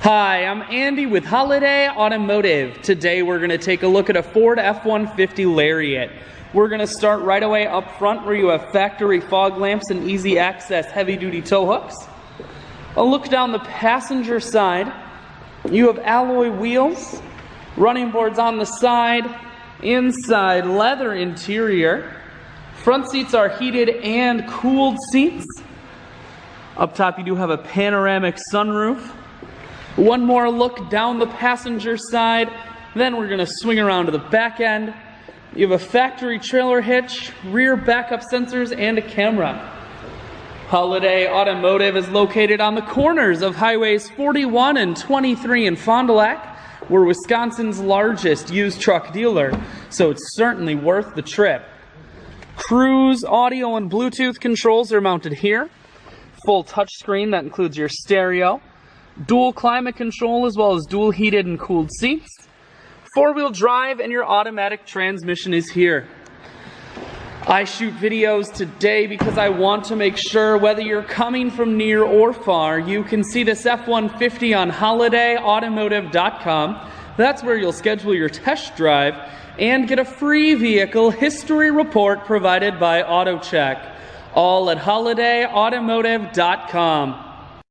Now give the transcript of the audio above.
Hi, I'm Andy with Holiday Automotive. Today we're going to take a look at a Ford F-150 Lariat. We're going to start right away up front where you have factory fog lamps and easy access heavy-duty tow hooks. A look down the passenger side. You have alloy wheels, running boards on the side, inside leather interior. Front seats are heated and cooled seats. Up top you do have a panoramic sunroof. One more look down the passenger side, then we're going to swing around to the back end. You have a factory trailer hitch, rear backup sensors, and a camera. Holiday Automotive is located on the corners of Highways 41 and 23 in Fond du Lac. We're Wisconsin's largest used truck dealer, so it's certainly worth the trip. Cruise audio and Bluetooth controls are mounted here. Full touchscreen that includes your stereo. Dual climate control as well as dual heated and cooled seats. Four-wheel drive and your automatic transmission is here. I shoot videos today because I want to make sure whether you're coming from near or far, you can see this F-150 on holidayautomotive.com. That's where you'll schedule your test drive and get a free vehicle history report provided by AutoCheck. All at holidayautomotive.com.